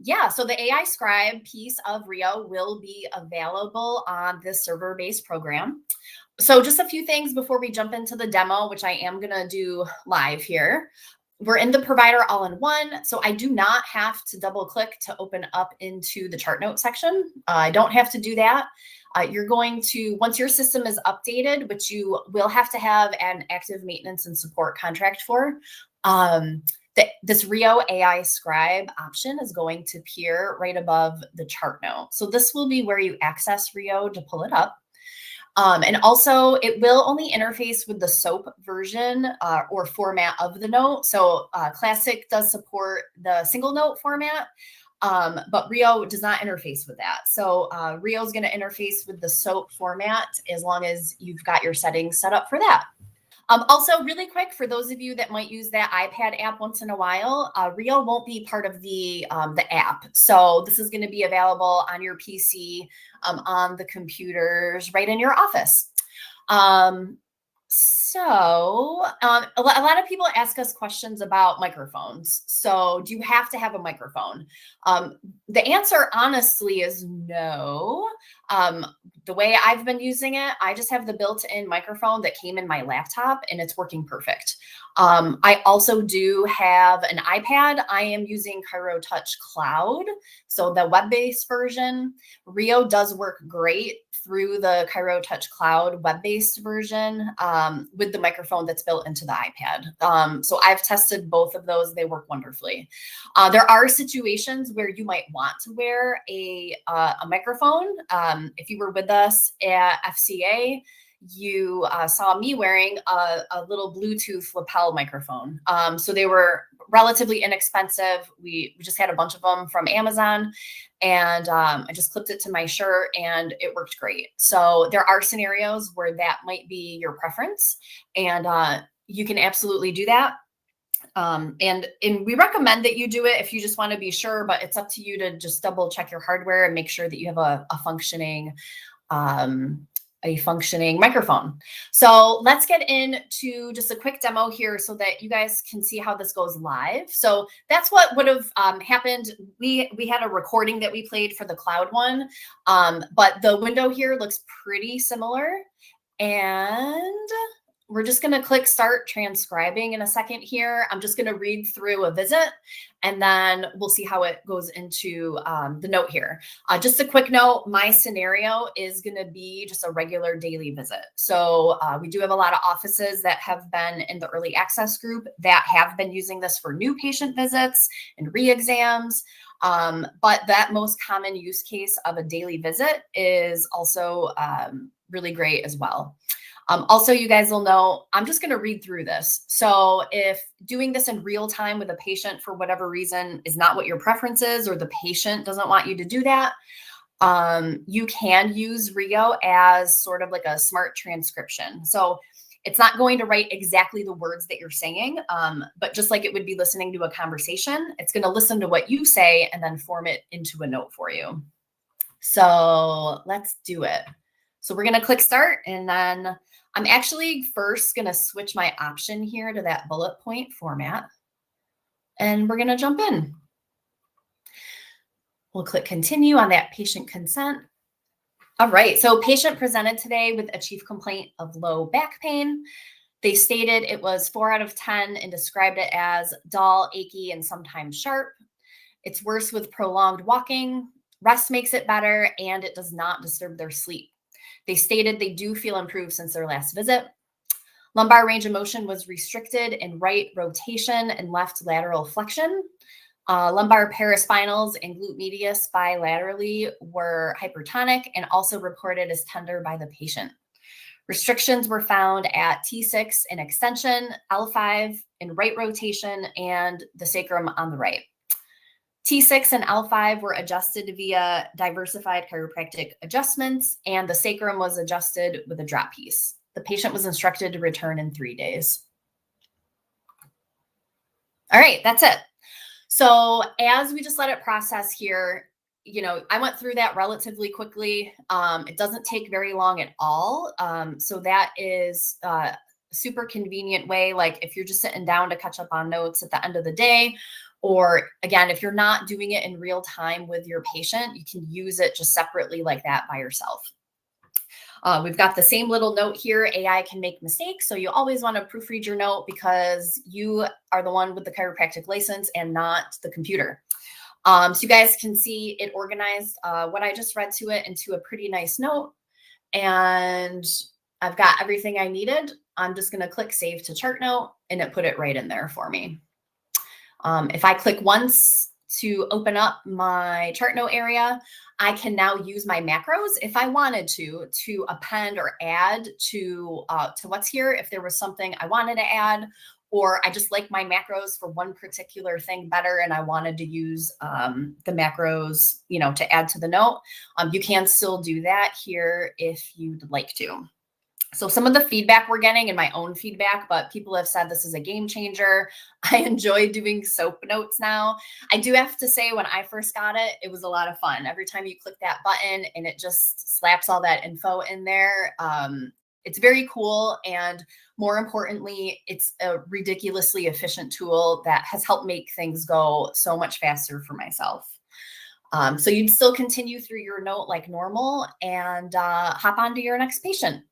Yeah, so the AI Scribe piece of Rheo will be available on this server-based program. So just a few things before we jump into the demo, which I am going to do live here. We're in the provider all-in-one, so I do not have to double click to open up into the chart note section. I don't have to do that. You're going to, once your system is updated, which you will have to have an active maintenance and support contract for, this Rheo AI Scribe option is going to appear right above the chart note. So this will be where you access Rheo to pull it up. And also it will only interface with the SOAP version or format of the note. So Classic does support the single note format, but Rheo does not interface with that. So Rheo is going to interface with the SOAP format as long as you've got your settings set up for that. Also, really quick, for those of you that might use that iPad app once in a while, Rheo won't be part of the app. So this is going to be available on your PC, on the computers, right in your office. So a lot of people ask us questions about microphones. So do you have to have a microphone? The answer honestly is no. The way I've been using it, I just have the built-in microphone that came in my laptop and it's working perfect. I also do have an iPad. I am using ChiroTouch Cloud, so the web-based version. Rheo does work great through the ChiroTouch Cloud web-based version with the microphone that's built into the iPad. So I've tested both of those. They work wonderfully. There are situations where you might want to wear a microphone. If you were with us at FCA, you saw me wearing a little Bluetooth lapel microphone. So they were relatively inexpensive. We just had a bunch of them from Amazon, and I just clipped it to my shirt and it worked great. So there are scenarios where that might be your preference, and you can absolutely do that. And we recommend that you do it if you just want to be sure, but it's up to you to just double check your hardware and make sure that you have a functioning microphone. So let's get into just a quick demo here so that you guys can see how this goes live. So that's what would have happened. We had a recording that we played for the cloud one, but the window here looks pretty similar. And we're just going to click start transcribing in a second here. I'm just going to read through a visit and then we'll see how it goes into the note here. Just a quick note, my scenario is going to be just a regular daily visit. So we do have a lot of offices that have been in the early access group that have been using this for new patient visits and re-exams. But that most common use case of a daily visit is also really great as well. Also, you guys will know, I'm just going to read through this. So if doing this in real time with a patient for whatever reason is not what your preference is, or the patient doesn't want you to do that, you can use Rheo as sort of like a smart transcription. So it's not going to write exactly the words that you're saying, but just like it would be listening to a conversation, it's going to listen to what you say and then form it into a note for you. So let's do it. So we're going to click start, and then I'm actually first going to switch my option here to that bullet point format, and we're going to jump in. We'll click continue on that patient consent. All right, so patient presented today with a chief complaint of low back pain. They stated it was 4 out of 10 and described it as dull, achy, and sometimes sharp. It's worse with prolonged walking. Rest makes it better, and it does not disturb their sleep. They stated they do feel improved since their last visit. Lumbar range of motion was restricted in right rotation and left lateral flexion. Lumbar paraspinals and glute medius bilaterally were hypertonic and also reported as tender by the patient. Restrictions were found at T6 in extension, L5 in right rotation, and the sacrum on the right. T6 and L5 were adjusted via diversified chiropractic adjustments, and the sacrum was adjusted with a drop piece. The patient was instructed to return in 3 days. All right, that's it. So as we just let it process here, you know, I went through that relatively quickly. It doesn't take very long at all. So that is a super convenient way. Like if you're just sitting down to catch up on notes at the end of the day, Or again, if you're not doing it in real time with your patient, you can use it just separately like that by yourself. We've got the same little note here. AI can make mistakes. So you always want to proofread your note because you are the one with the chiropractic license and not the computer. So you guys can see it organized what I just read to it into a pretty nice note. And I've got everything I needed. I'm just going to click save to chart note and it put it right in there for me. If I click once to open up my chart note area, I can now use my macros if I wanted to append or add to what's here. If there was something I wanted to add, or I just like my macros for one particular thing better and I wanted to use the macros, to add to the note, you can still do that here if you'd like to. So some of the feedback we're getting, and my own feedback, but people have said this is a game changer. I enjoy doing soap notes now. I do have to say, when I first got it, it was a lot of fun. Every time you click that button and it just slaps all that info in there, it's very cool. And more importantly, it's a ridiculously efficient tool that has helped make things go so much faster for myself. So you'd still continue through your note like normal and hop on to your next patient.